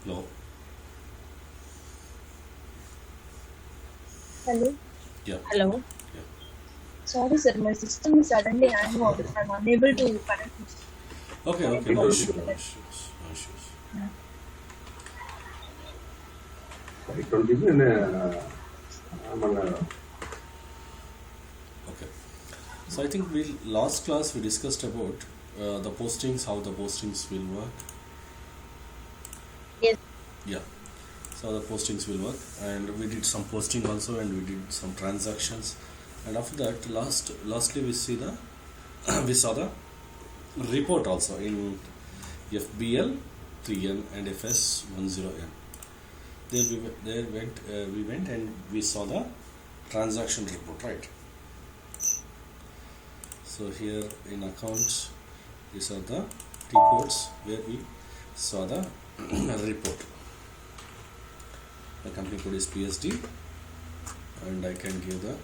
Hello. Hello. Yeah. Hello. Yeah. Sorry, sir. My system is suddenly hang out. I'm unable to connect. Okay. Connect Okay. it No on the issue. No internet. issues. No issues. Continue Okay. So I think we last class we discussed about the postings, how the postings will work. Yes. Yeah. So the postings will work, and we did some posting also, and we did some transactions, and after that, lastly we see the we saw the report also in FBL 3N and FS 10N. We went and we saw the transaction report, right? So here in accounts, these are the T codes where we saw the report. The company code is PSD, and I can give the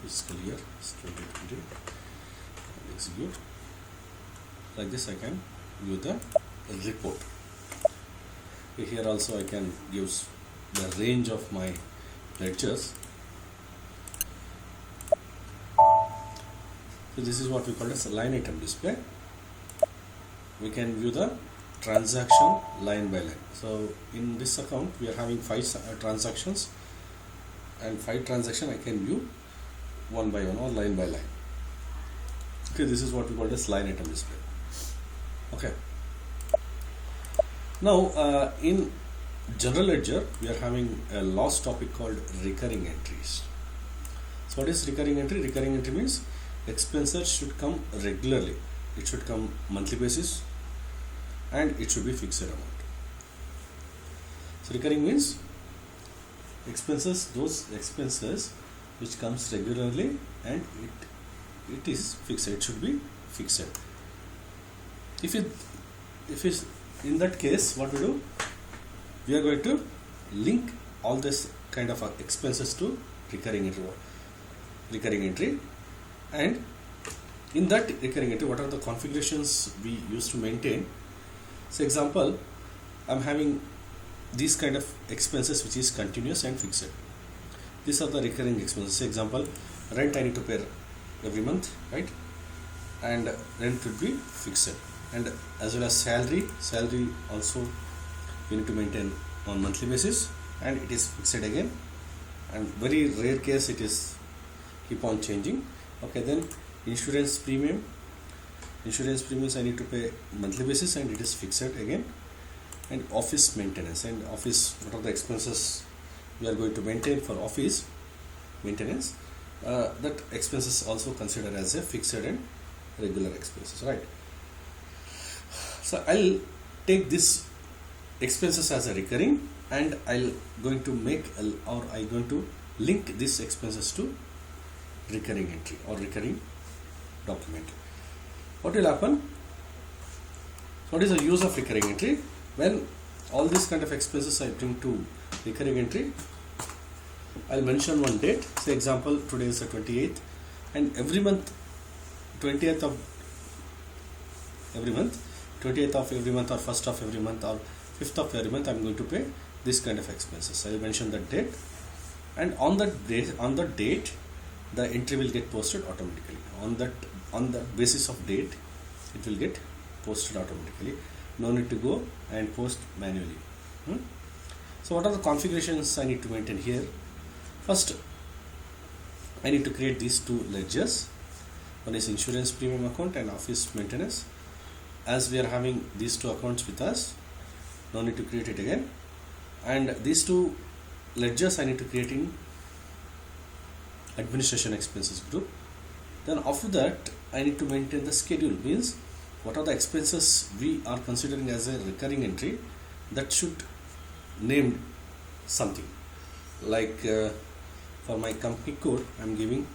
fiscal year 2020 and execute. Like this, I can view the report. Here also I can use the range of my ledgers. So this is what we call as a line item display. We can view the transaction line by line. So in this account we are having 5 transactions, and 5 transactions I can view one by one or line by line. Okay, this is what we call as line item display. Okay. Now in general ledger we are having a last topic called recurring entries. So what is recurring entry? Recurring entry means expenses should come regularly. It should come monthly basis, and it should be fixed amount. So recurring means those expenses which comes regularly, and it is fixed. It should be fixed. If it's in that case, what we do? We are going to link all this kind of expenses to recurring entry, and in that recurring entry, what are the configurations we used to maintain? So example, I'm having these kind of expenses which is continuous and fixed. These are the recurring expenses. Say example, rent I need to pay every month, right? And rent would be fixed, and as well as salary also we need to maintain on monthly basis, and it is fixed again, and very rare case it is keep on changing. Okay, then insurance premiums I need to pay monthly basis, and it is fixed again. And office maintenance, and office, what are the expenses we are going to maintain for office maintenance, that expenses also considered as a fixed and regular expenses, right? So I'll take this expenses as a recurring, and I'm going to link these expenses to recurring entry or recurring document. What will happen? What is the use of recurring entry? When all these kind of expenses I bring to recurring entry, I'll mention one date. Say example, today is the 28th, and every month, 20th of every month, 20th of every month, or 1st of every month, or 5th of every month, I'm going to pay this kind of expenses. I'll mention that date, and on that date, the entry will get posted automatically. On the basis of date, it will get posted automatically. No need to go and post manually. So what are the configurations I need to maintain here? First, I need to create these 2 ledgers. One is insurance premium account and office maintenance. As we are having these 2 accounts with us, no need to create it again. And these 2 ledgers I need to create in administration expenses group. Then after that, I need to maintain the schedule, means what are the expenses we are considering as a recurring entry, that should name something. Like for my company code, I'm giving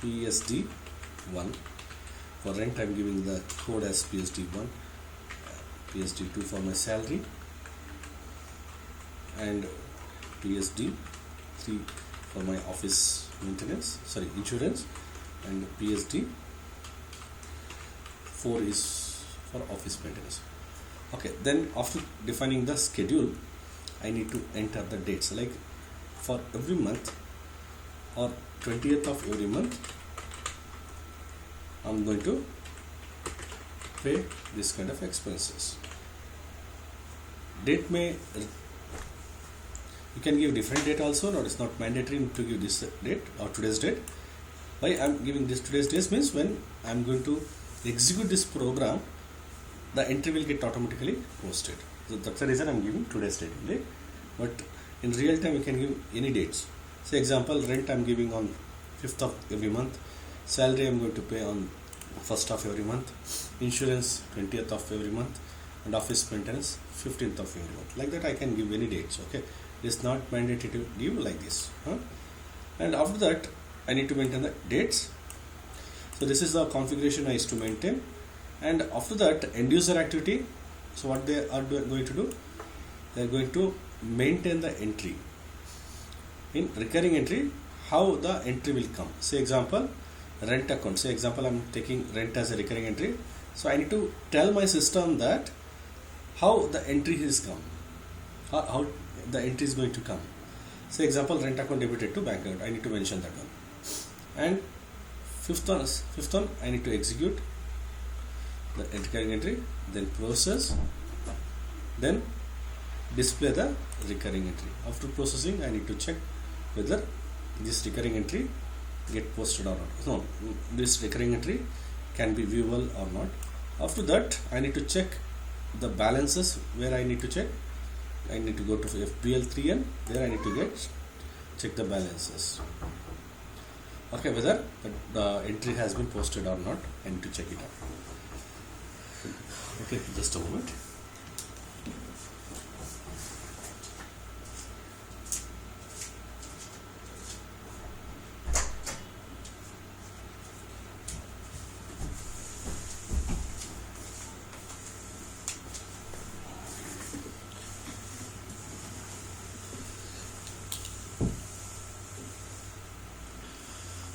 PSD1. For rent, I'm giving the code as PSD1, PSD2 for my salary, and PSD3 for my office insurance, and PSD4 is for office maintenance. Okay, then after defining the schedule, I need to enter the dates. Like for every month or 20th of every month, I'm going to pay this kind of expenses. Date may, you can give different date also, no, it's not mandatory to give this date or today's date. Why I'm giving this today's date means when I'm going to execute this program, the entry will get automatically posted. So that's the reason I'm giving today's date only. But in real time, you can give any dates. Say example, rent I'm giving on 5th of every month, salary I'm going to pay on 1st of every month, insurance 20th of every month, and office maintenance 15th of every month. Like that I can give any dates. Okay, it's not mandatory to give like this. And after that I need to maintain the dates. So this is the configuration I used to maintain. And after that, end user activity. So what they are going to do, they are going to maintain the entry. In recurring entry, how the entry will come. Say example, rent account. Say example, I'm taking rent as a recurring entry. So I need to tell my system that how the entry is come, how the entry is going to come. Say example, rent account debited to bank account. I need to mention that one. And fifth one, I need to execute the recurring entry, then process, then display the recurring entry. After processing, I need to check whether this recurring entry get posted or not. No, this recurring entry can be viewable or not. After that, I need to check the balances. Where I need to check, I need to go to FBL3N. There I need to check the balances. Okay, whether the entry has been posted or not, I need to check it out. Okay, just a moment.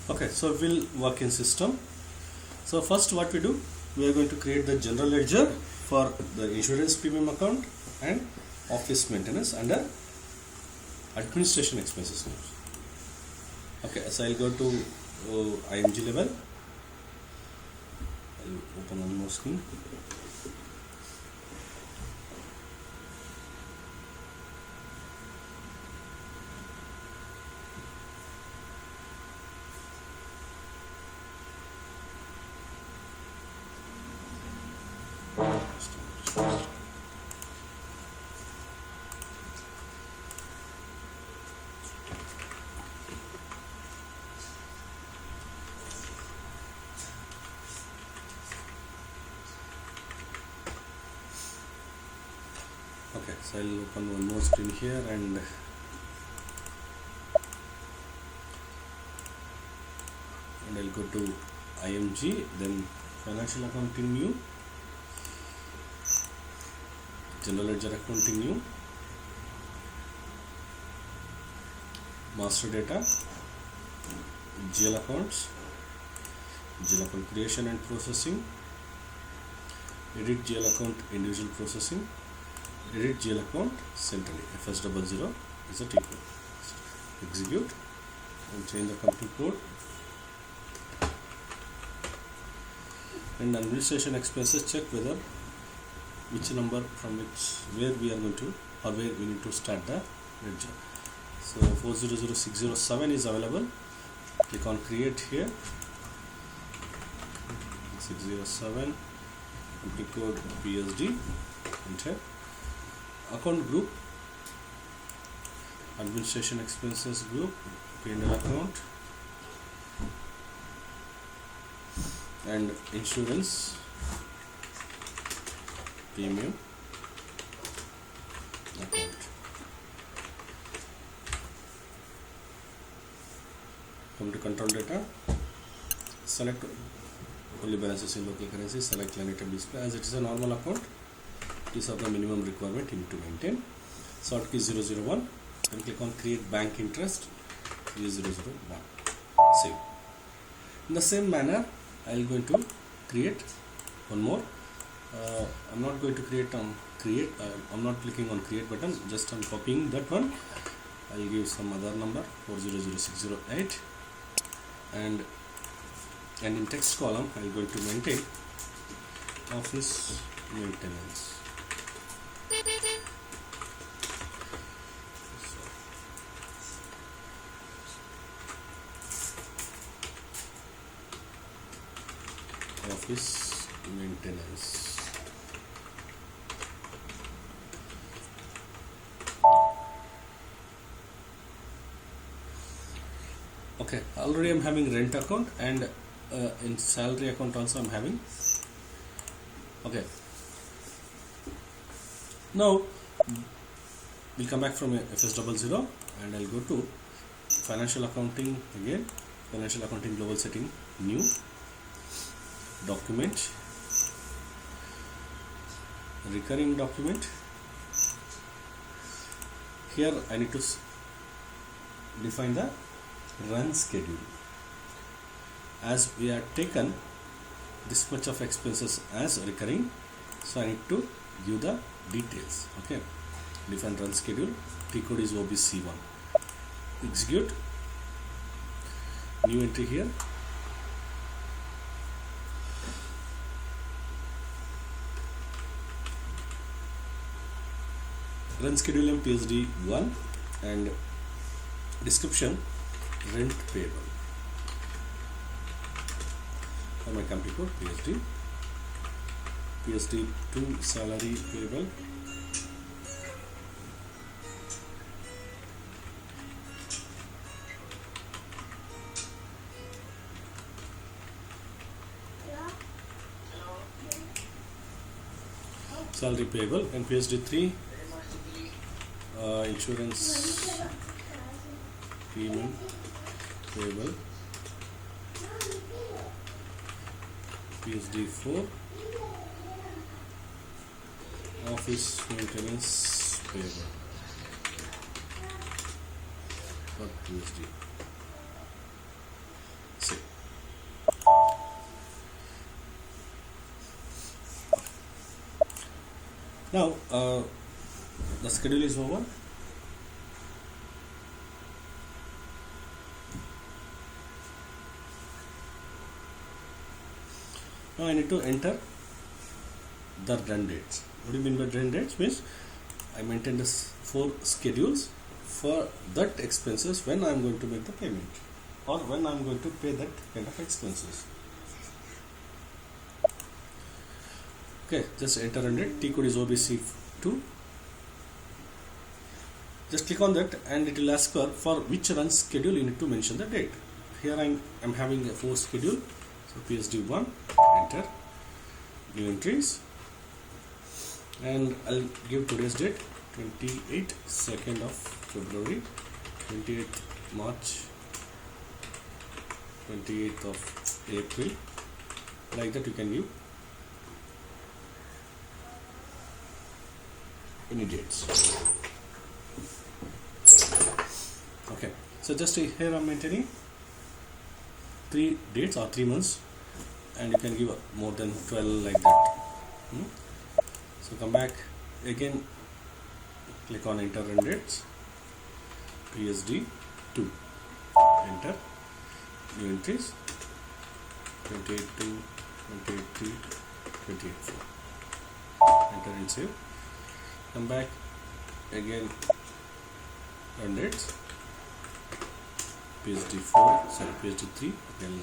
Okay, so we'll work in system. So first what we do, we are going to create the general ledger for the insurance premium account and office maintenance under administration expenses. Okay, so I'll go to IMG level. I'll open one more screen. Okay, so I'll open one more screen here and I'll go to IMG, then financial accounting new, general ledger accounting new, master data, GL accounts, GL account creation and processing, edit GL account individual processing, edit GL account centrally, FS00 is a T code. Execute and change the company code. And administration expenses, check whether which number from where we are going to or where we need to start the ledger. So 400607 is available. Click on create here. 607 company code PSD, enter. Account group, administration expenses group, P&L account, and insurance premium account. Come to control data, select only balances in local currency, select line item display. As it is a normal account, these are the minimum requirement you need to maintain. Sort key 001 and click on create bank interest 001. Save. In the same manner, I am going to create one more I'm not going to create I'm not clicking on create button, just I'm copying that one. I'll give some other number 400608, and in text column I'm going to maintain office maintenance. Office maintenance. Okay, already I'm having rent account, and in salary account also I'm having. Okay, now we'll come back from FS00 and I'll go to financial accounting again. Financial accounting global setting, new document, recurring document. Here I need to define the run schedule. As we have taken this much of expenses as recurring, so I need to give the details. Okay, define run schedule. T code is OBC1. Execute. New entry here. Run schedule name PSD1 and description rent payable. For my company code PSD2 salary payable. Salary payable, and PSD3 insurance premium payable. PSD4 office maintenance payable for PSD. See. Now the schedule is over. Now I need to enter the run dates. What do you mean by run dates? Means I maintain this 4 schedules for that expenses when I am going to make the payment, or when I am going to pay that kind of expenses. Okay, just enter run date. T code is OBC2. Just click on that and it will ask for which run schedule you need to mention the date. Here I am having a 4 schedule. So PSD1, enter, new entries, and I'll give today's date 28th 2nd of February, 28th March, 28th of April. Like that you can give any dates. Okay, so just here I'm maintaining 3 dates or 3 months, and you can give more than 12 like that. So come back again, click on enter run dates, PSD2, enter, new entries, 28.2, 28.3, 28.4, enter and save. Come back again, run dates, PSD4, sorry, PSD3, then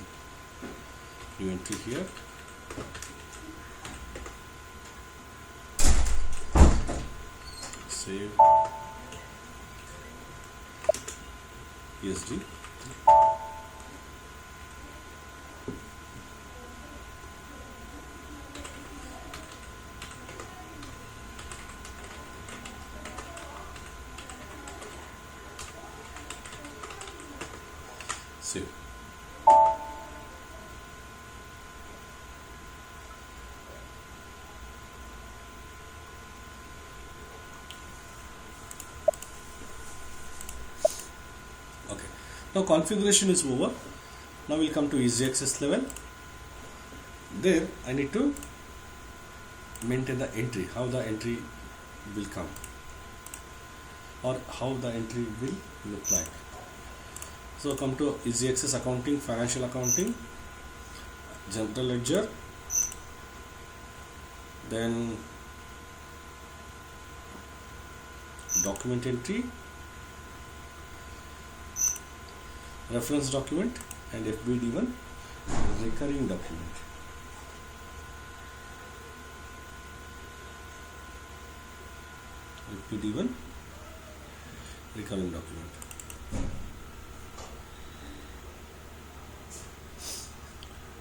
new entry here, save, PSD, save. Okay, now configuration is over. Now we'll come to easy access level. There I need to maintain the entry, how the entry will come, or how the entry will look like. So come to easy access accounting, financial accounting, general ledger, then document entry, reference document, and FBD1 recurring document. FBD1 recurring document.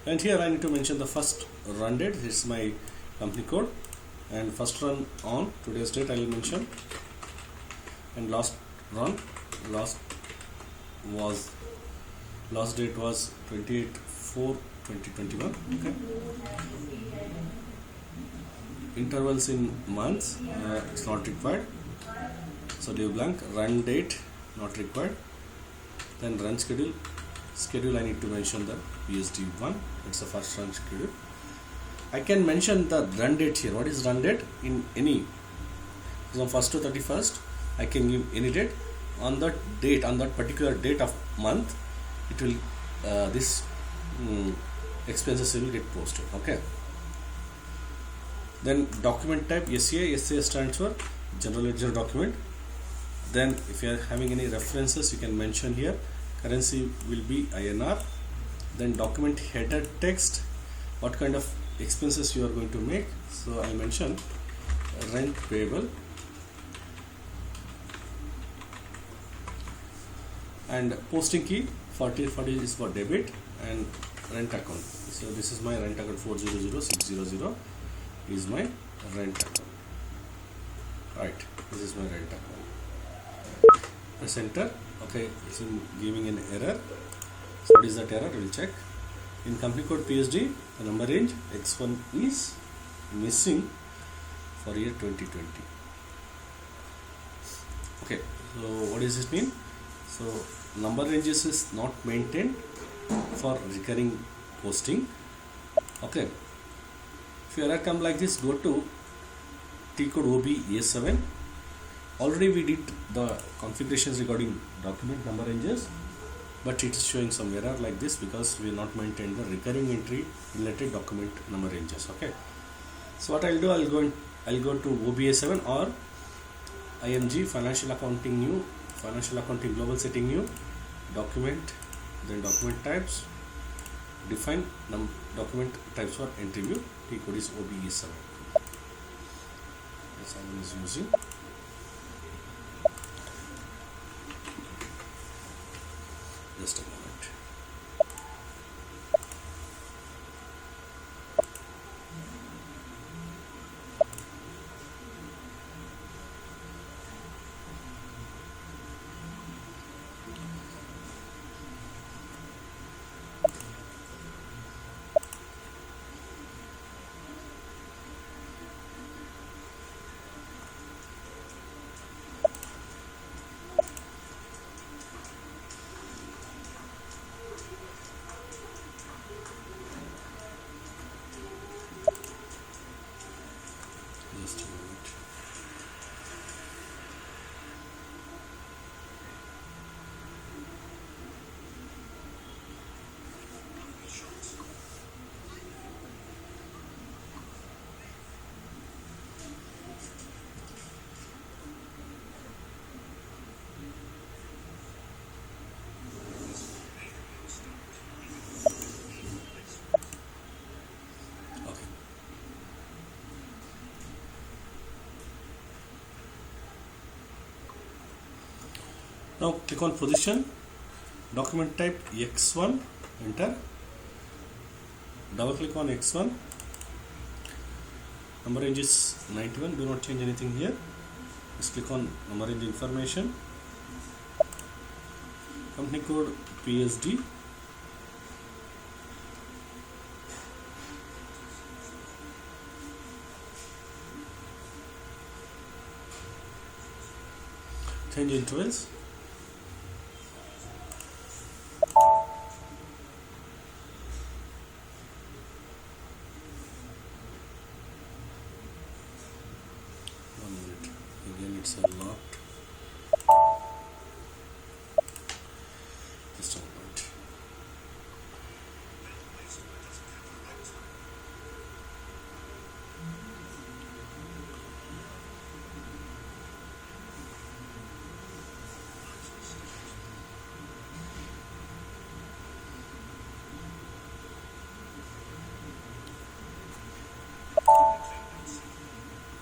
And here I need to mention the first run date. This is my company code, and first run on today's date I will mention, and last run, last date was 28/4/2021. Okay. Intervals in months, it's not required, so leave blank. Run date not required. Then run schedule I need to mention the PSD1, it's the first run schedule. I can mention the run date here. What is run date? In any, from 1st to 31st, I can give any date. On that date, on that particular date of month, it will expenses will get posted. Okay. Then document type SCA stands for general ledger document. Then if you are having any references, you can mention here. Currency will be INR. Then document header text, what kind of expenses you are going to make. So I mention rent payable, and posting key 40 is for debit, and rent account. So this is my rent account 400600 is my rent account. Right, this is my rent account. Press enter. Okay, it's giving an error. So what is that error? We'll check. In company code PSD, the number range X1 is missing for year 2020. Okay, so what does this mean? So number ranges is not maintained for recurring posting. Okay, if your error come like this, go to T code OB-A7. Already we did the configurations regarding document number ranges, but it is showing some error like this because we not maintain the recurring entry related document number ranges. Okay, so what I'll do, I'll go to OB-A7 or IMG financial accounting new, financial accounting global setting new, document, then document types, define document types for entry view. T code is OB-A7. That's I was using. Just a moment. Just a moment. Okay. Now click on position, document type X1, enter, double click on X1, number range is 91, do not change anything here, just click on number range information, company code PSD, change intervals, again it's a locked. Just a moment.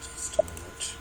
Just a minute.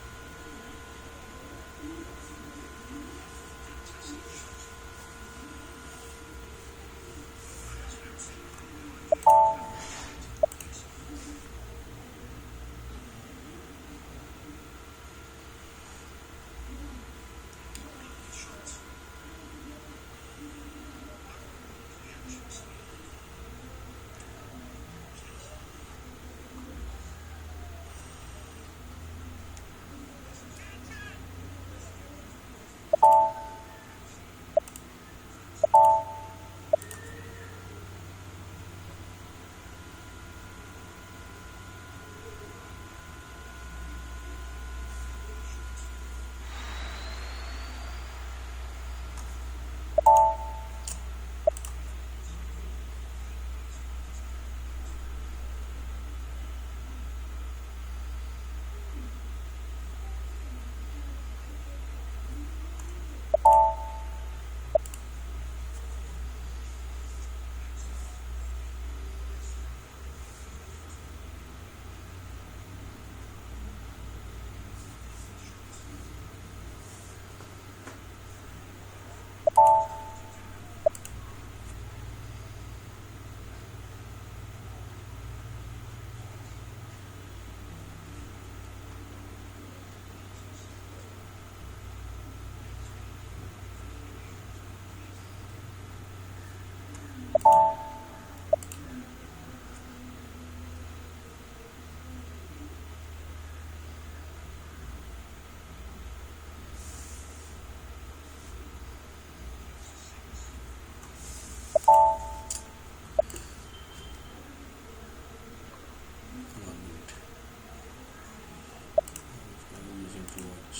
One minute. I'm using too much.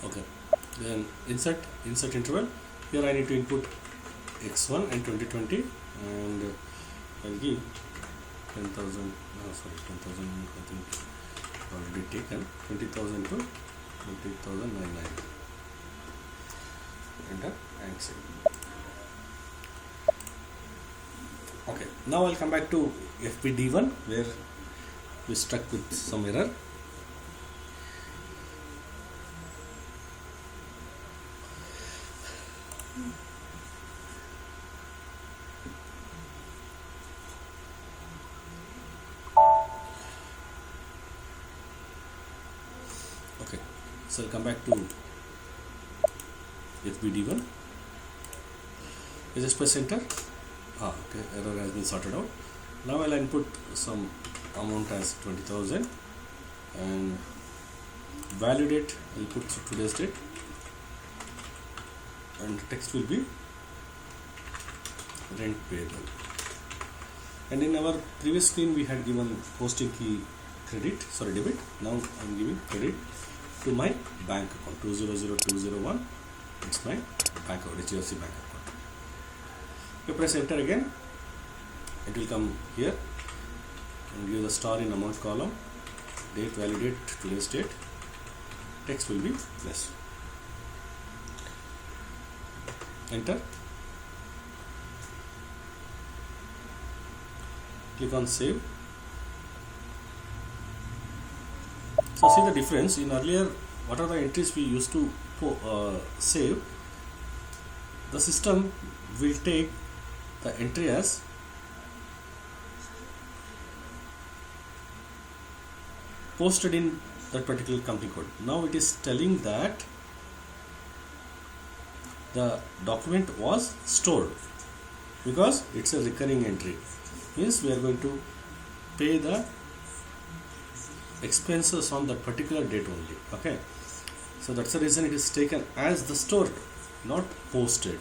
Okay, then insert interval. Here I need to input x1 and 2020, and I'll give 10,000. Oh, sorry, 10,000. I think already taken 20,000 to 20,099. Enter and save. Okay, now I'll come back to FPD1 where we stuck with some error. Okay, so I'll come back to FBD1. Just press enter. Okay, error has been sorted out. Now I'll input some amount as 20,000 and validate. I'll put today's date and text will be rent payable. And in our previous screen we had given posting key debit. Now I'm giving credit to my bank account 200201. It's my bank account, HDFC bank account. You press enter again, it will come here and give the star in amount column, date, validate today's date, text will be plus. Enter. Click on save. So see the difference in earlier, what are the entries we used to save. The system will take the entry as posted in that particular company code. Now it is telling that the document was stored because it's a recurring entry. means we are going to pay the expenses on that particular date only. Okay, so that's the reason it is taken as the stored, not posted.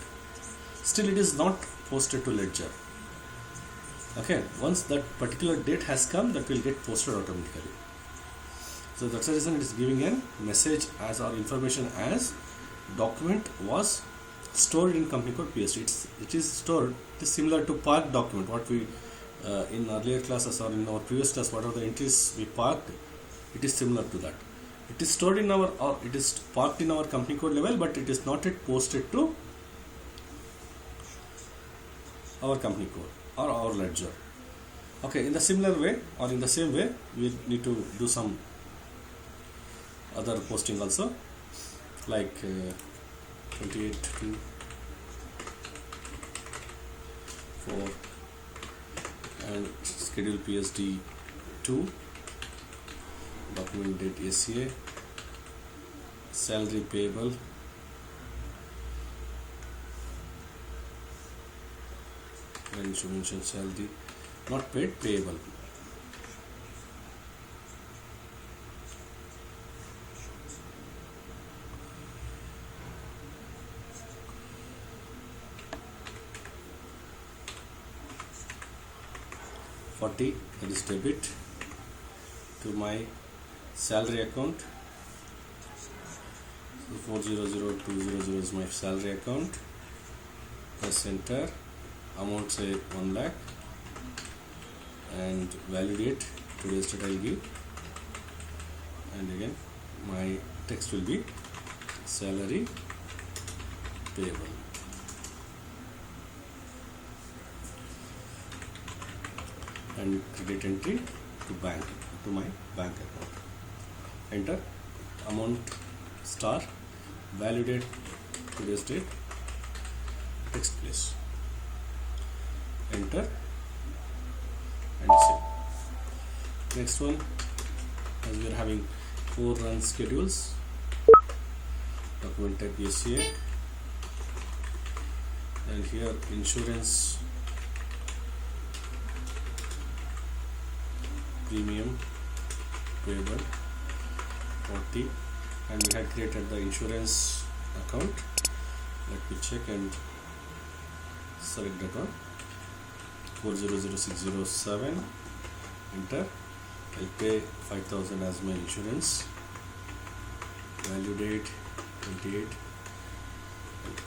Still it is not posted to ledger. Okay, once that particular date has come, that will get posted automatically. So that's the reason it is giving a message as or information as document was stored in company code PSD. It is stored. It is similar to parked document. What we in earlier classes or in our previous class, whatever the entries we parked, it is similar to that. It is stored in our, or it is parked in our company code level, but it is not yet posted to our company code or our ledger. Okay, in the similar way or in the same way, we need to do some other posting also, like 28 to 4 and schedule PSD 2, document date ACA, salary payable, and should mention salary not paid, payable. $40, that is debit to my salary account. So 400200 is my salary account. Press enter. Amount say 1 lakh and value date, today's date I will give, and again my text will be salary payable. And credit entry to bank, to my bank account. Enter amount star, value date, today's date, text place. Enter and save. Next one, as we are having 4 run schedules, document type ACA, and here insurance premium payable 40, and we had created the insurance account. Let me check and select that one. 400607, enter. I'll pay 5,000 as my insurance. Value date 28,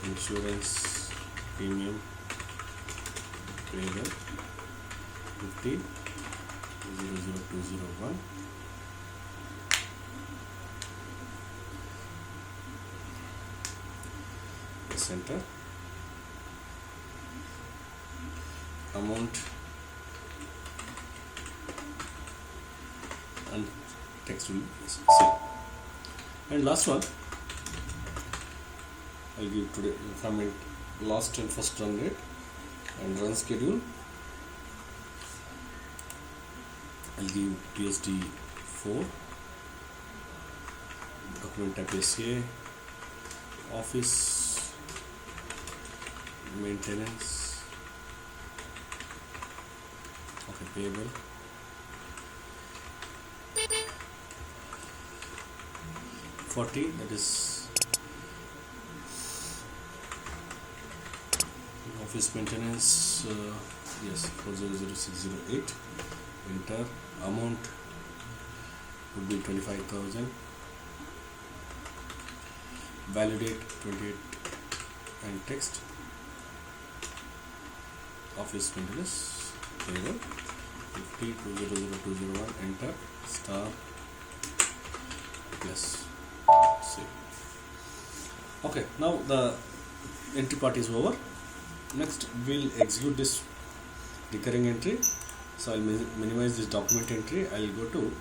insurance premium payable 50, 00201. Press enter. Amount and text will save. And last one, I'll give today from it last and first run date and run schedule. I'll give PSD 4, document type ACA, office maintenance, okay, payable, $40, that is office maintenance, yes, 400608. Enter. Amount would be 25,000. Value date 28 and text. Office maintenance payable 50 200201. Enter. Star plus save. Okay, now the entry part is over. Next we'll execute this recurring entry. So I'll minimize this document entry. I'll go to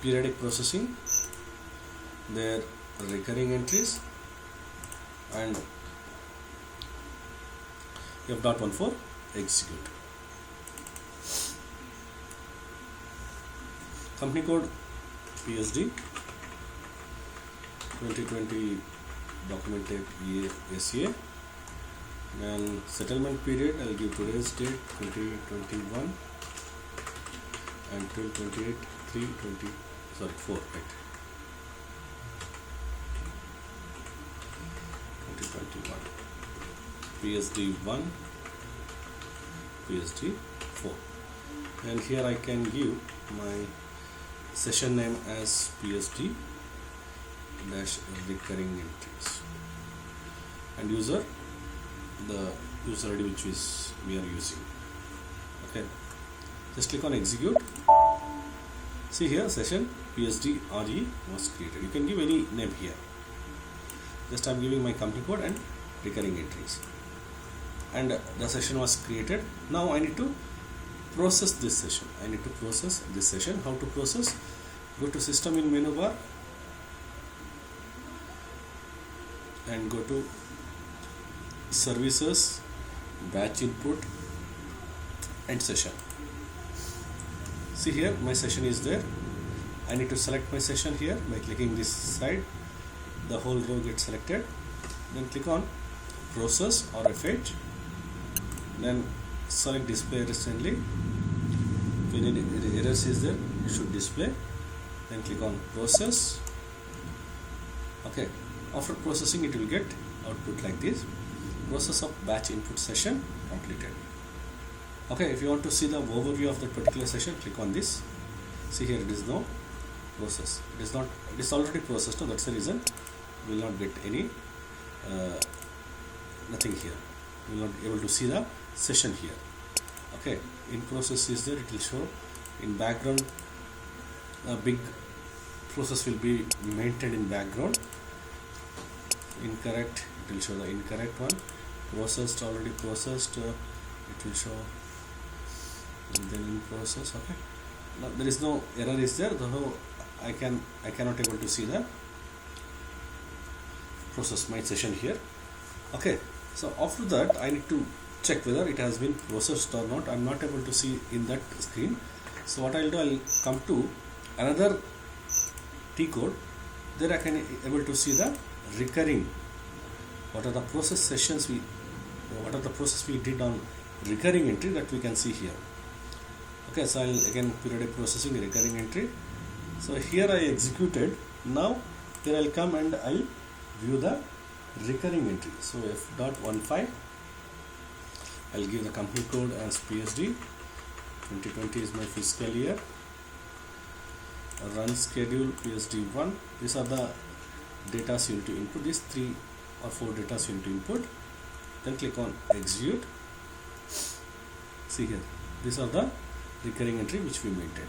periodic processing, there recurring entries, and F.14 execute. Company code PSD 2020, document type ACA, Then settlement period, I'll give today's date 2021 and 12/28 3/20 4 right 2021 PSD 1 PSD 4, and here I can give my session name as PSD dash recurring entries, and user the user ID which is we are using. Okay, just click on execute. See here, session PSD RE was created. You can give any name here. Just I'm giving my company code and recurring entries, and the session was created. Now I need to process this session. How to process? Go to system in menu bar and go to services, batch input and session. See here, my session is there. I need to select my session here by clicking this side. The whole row gets selected. Then click on process or FH. Then select display errors only. If any errors is there, it should display. Then click on process. Okay, after processing it will get output like this. Process of batch input session completed. Okay, if you want to see the overview of that particular session, click on this. See here, it is no process. It is already processed. So that's the reason we will not get any nothing here. We will not be able to see the session here. Okay, in process is there, it will show. In background, a big process will be maintained in background. Incorrect, it will show the incorrect one. Processed, already processed, it will show. And then in process. Okay, now there is no error is there, though I cannot able to see the process my session here. Okay, so after that I need to check whether it has been processed or not. I'm not able to see in that screen. So what I'll do, I'll come to another T code. There I can able to see the recurring. What are the process we did on recurring entry, that we can see here. Okay, so I'll again periodic processing recurring entry. So here I executed. Now here I'll come and I'll view the recurring entry. So f.15, I'll give the company code as PSD. 2020 is my fiscal year. Run schedule PSD1. These are the data you need to input. These 3 or 4 data you need to input. Then click on execute. See here, these are the recurring entry which we maintain.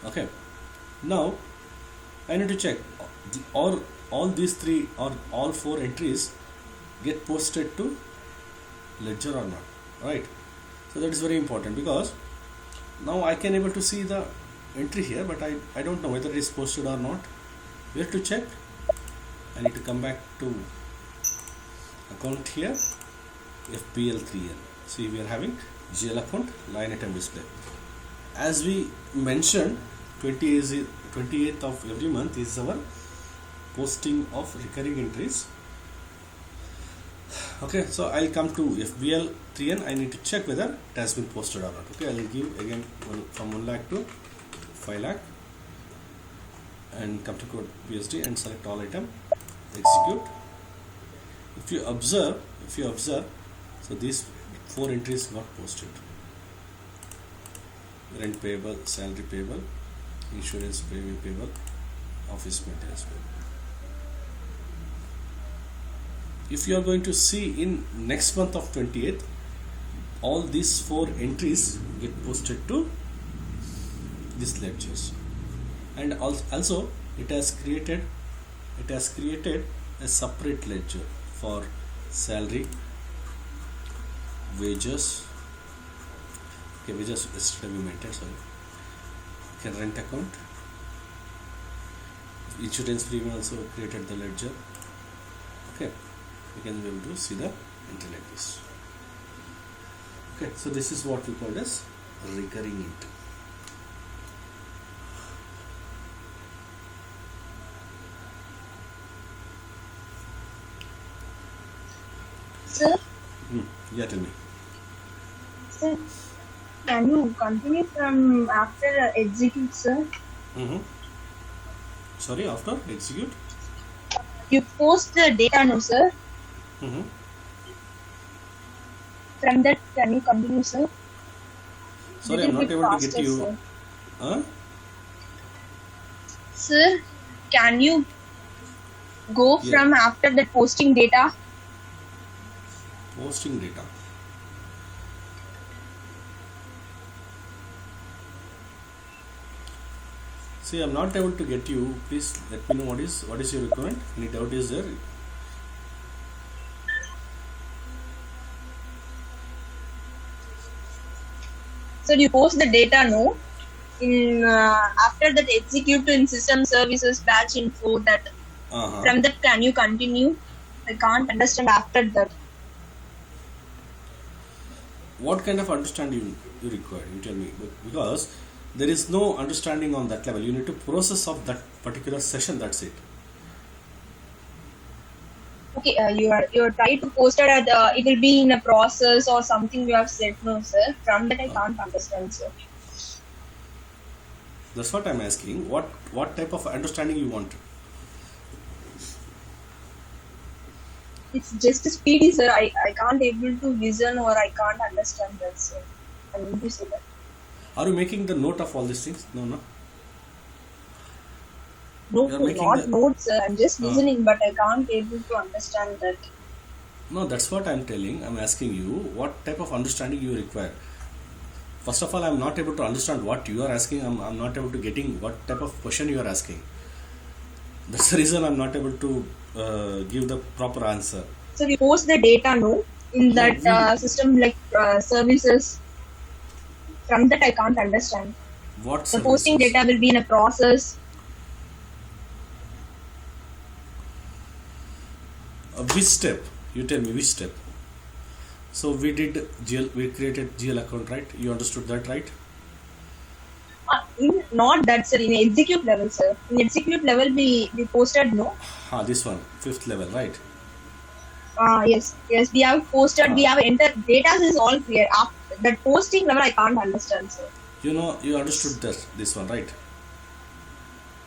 Okay, now I need to check all these 3 or all 4 entries get posted to ledger or not, right? So that is very important, because now I can able to see the entry here, but I don't know whether it is posted or not. Where to check? I need to come back to account here, FPL3N. See, we are having GL account, line item display. As we mentioned, 28th of every month is our posting of recurring entries. Okay, so I'll come to FBL3N. I need to check whether it has been posted or not. Okay, I'll give again from 1 lakh to 5 lakh and come to code PSD and select all item, execute. If you observe, so these 4 entries got posted. Rent payable, salary payable, insurance payable, office maintenance payable. If you are going to see in next month of 28th, all these 4 entries get posted to this ledgers, and also it has created a separate ledger for salary, wages. Okay, wages yesterday we maintained, sorry. Okay, rent account, insurance premium also created the ledger. Okay, we can be able to see the entry like this. Okay, so this is what we call as recurring entry. Yeah, tell me. Sir, can you continue from after execute, sir? Mm-hmm. Sorry, after execute. You post the data, no, sir? Mm-hmm. From that, can you continue, sir? Sorry, I'm Little not bit able to get faster, you. sir. Huh? Sir, can you go Yeah, from after that posting data? posting data. See, I'm not able to get you. Please let me know what is your requirement. Any doubt is there? So you post the data, no? In after that execute in system services batch info that Uh-huh. from that can you continue? I can't understand after that. What kind of understanding you require? You tell me. Because there is no understanding on that level. You need to process of that particular session. That's it. Okay, you are trying to post it at it will be in a process or something you have said, no, sir. From that I Uh, can't understand, sir. that's what I'm asking. What type of understanding you want? It's just speedy, sir. I can't able to listen or I can't understand that, sir. I mean to say that. Are you making the note of all these things? No, no. No, You are making not the. notes, sir. I'm just Uh, listening, but I can't able to understand that. no, that's what I'm telling. I'm asking you what type of understanding you require. First of all, I'm not able to understand what you are asking. I'm not able to getting what type of question you are asking. That's the reason I'm not able to give the proper answer. So we post the data, no, in No, that we system like services. From that I can't understand. what The posting services? data will be in a process. Which step? You tell me which step. So we did GL. We created GL account, right? You understood that, right? In not that, sir. In execute level, sir. In execute level, we posted, no. Ah, this one, fifth level, right? Yes. We have posted. We Ah, have entered. Data is all clear. After that posting level, I can't understand, sir. you know, you understood this one, right?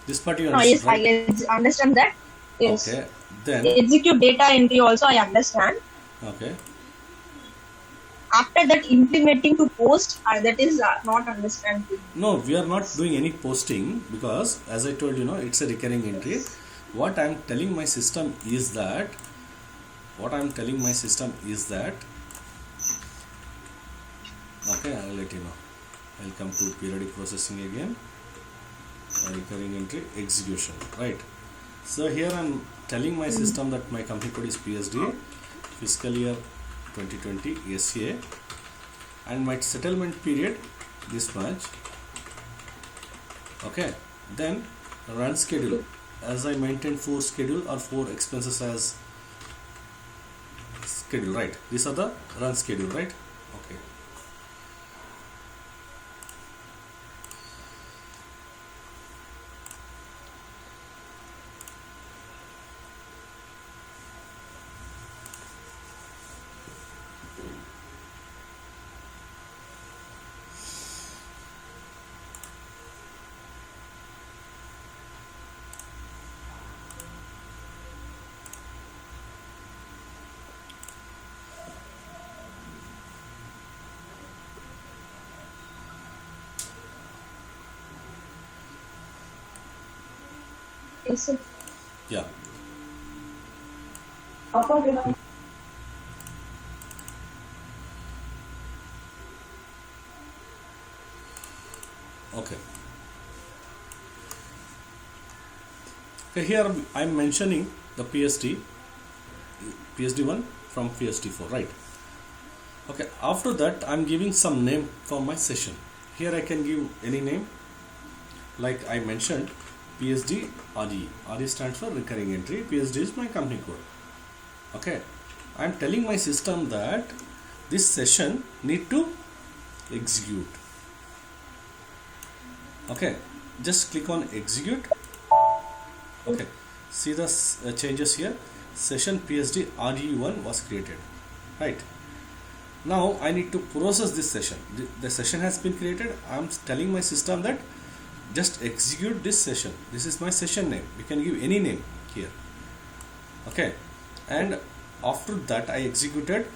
This part you Yes, understood, right? understand that. Yes. Okay. Then, Execute data entry also I understand. okay. After that, implementing to post, that is not understanding. No, we are not doing any posting because, as I told you, know, it's a recurring entry. What I'm telling my system is that, okay, I'll let you know. I'll come to periodic processing again. Recurring entry execution, right? So here I'm telling my system that my company code is PSD, fiscal year 2020 SCA, and my settlement period this much. Okay, then run schedule, as I maintain 4 schedule or 4 expenses as schedule, right? These are the run schedule, right? Okay. Yes, sir. Yeah. Okay. Okay, here I'm mentioning the PSD1 from PSD4, right? Okay, after that I'm giving some name for my session. Here I can give any name, like I mentioned PSD RE. RE stands for recurring entry. PSD is my company code. Okay, I'm telling my system that this session need to execute. Okay, just click on execute. Okay, see the changes here. Session PSD RE1 was created, right? Now I need to process this session. The session has been created. I'm telling my system that just execute this session. This is my session name. You can give any name here. Okay, and after that I executed,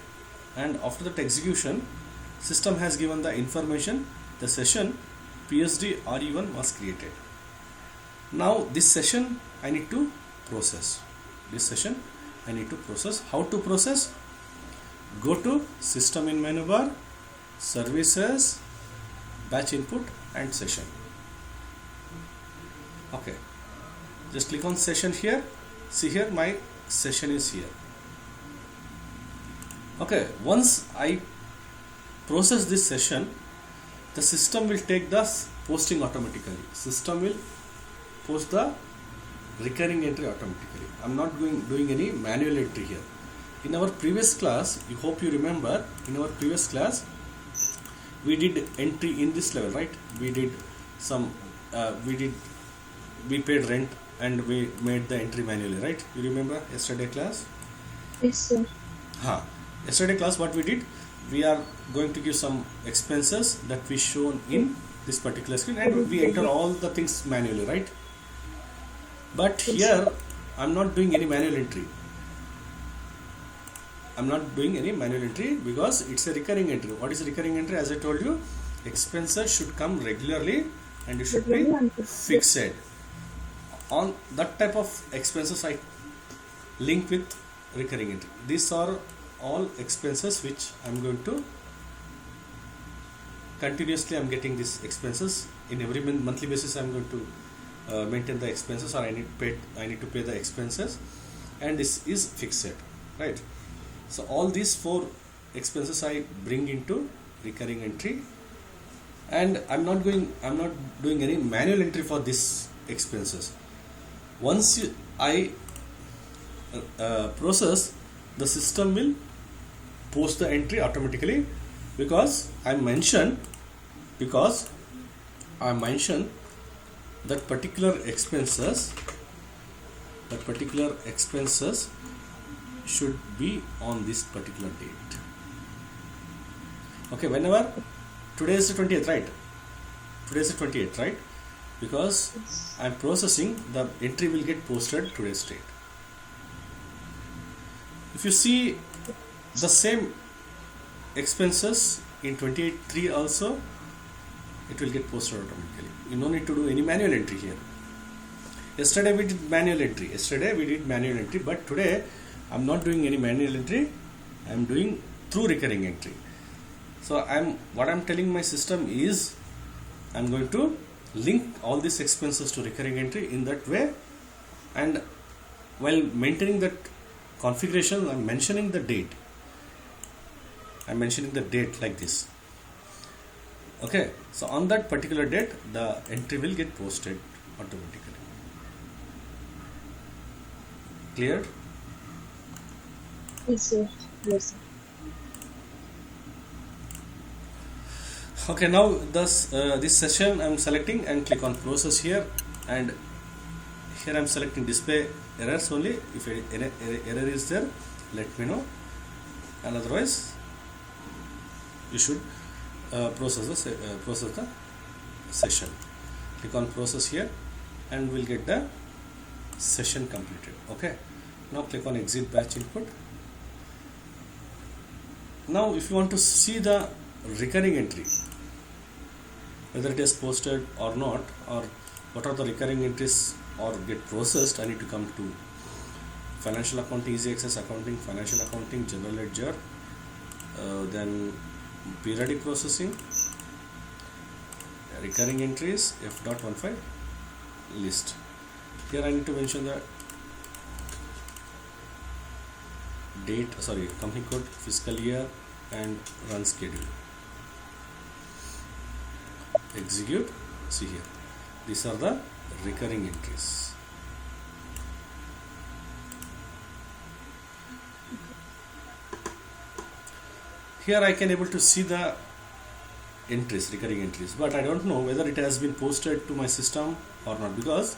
and after that execution, system has given the information the session PSD RE1 was created. Now this session I need to process. This session I need to process. How to process? Go to system in menu bar, services, batch input and session. Okay, just click on session here. See here, my session is here. Okay, once I process this session, the system will take the posting automatically. System will post the recurring entry automatically. I'm not doing any manual entry here. In our previous class, I hope you remember, in our previous class we did entry in this level, right? We did some we paid rent and we made the entry manually, right? You remember yesterday class? Yes, sir. Yesterday class what we did, we are going to give some expenses that we shown in this particular screen, and we enter all the things manually, right? But here I'm not doing any manual entry. I'm not doing any manual entry because it's a recurring entry. What is recurring entry? As I told you, expenses should come regularly and it should be fixed. On that type of expenses I link with recurring entry. These are all expenses which I'm going to continuously, I'm getting these expenses in every monthly basis. I'm going to maintain the expenses, or I need to pay the expenses, and this is fixed, right? So all these 4 expenses I bring into recurring entry, and I'm not doing any manual entry for these expenses. Once I process, the system will post the entry automatically, because I mentioned that particular expenses should be on this particular date. Okay, whenever today is the 20th, right? Today is the 28th, right? Because I'm processing, the entry will get posted today's date. If you see the same expenses in 28.3 also, it will get posted automatically. You no need to do any manual entry here. Yesterday we did manual entry, but today I'm not doing any manual entry. I'm doing through recurring entry. So what I'm telling my system is, I'm going to link all these expenses to recurring entry in that way, and while maintaining that configuration, I'm mentioning the date. I'm mentioning the date like this. Okay, so on that particular date, the entry will get posted automatically. Clear? Yes, sir. Yes, sir. Okay, now this session I'm selecting and click on process here, and here I'm selecting display errors only. If any error is there, let me know, and otherwise you should process the session. Click on process here and we'll get the session completed. Okay, now click on exit batch input. Now if you want to see the recurring entry, whether it is posted or not, or what are the recurring entries or get processed, I need to come to financial accounting, easy access accounting, financial accounting, general ledger, then periodic processing, recurring entries, F.15 list. Here I need to mention the date, company code, fiscal year and run schedule. Execute. See here, these are the recurring entries. Here I can able to see the entries, recurring entries, but I don't know whether it has been posted to my system or not, because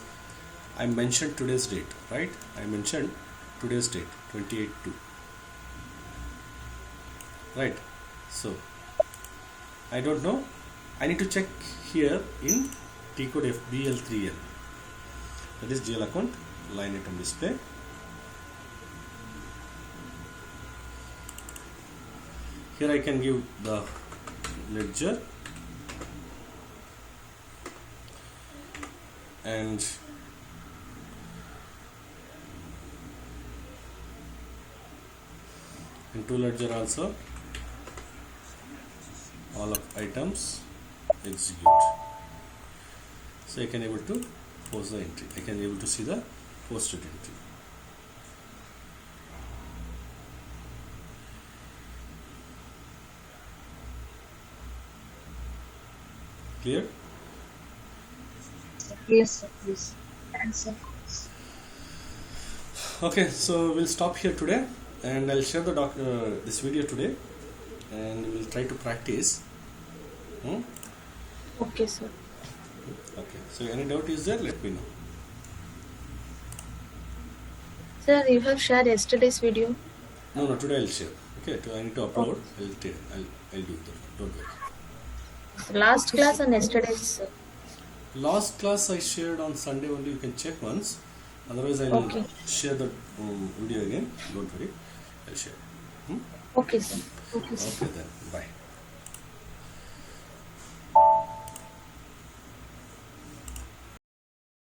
I mentioned today's date, right? I mentioned today's date, 28/2, right? So I don't know. I need to check here in T code FBL3L. That is GL account line item display. Here I can give the ledger and into ledger also all of items execute. So I can able to post the entry. I can able to see the posted entry. Clear? Yes, sir. Please. Thanks, sir. Okay, so we'll stop here today, and I'll share the this video today, and we'll try to practice. Okay, sir. Okay, so any doubt is there, let me know. Sir, you have shared yesterday's video. No, today I'll share. Okay, I need to upload. I'll do that. Don't worry. Last class and yesterday's, sir. Last class I shared on Sunday only. You can check once. Otherwise, I'll Okay. share the video again. Don't worry. I'll share. Okay, sir. Okay, sir. Okay then. Bye.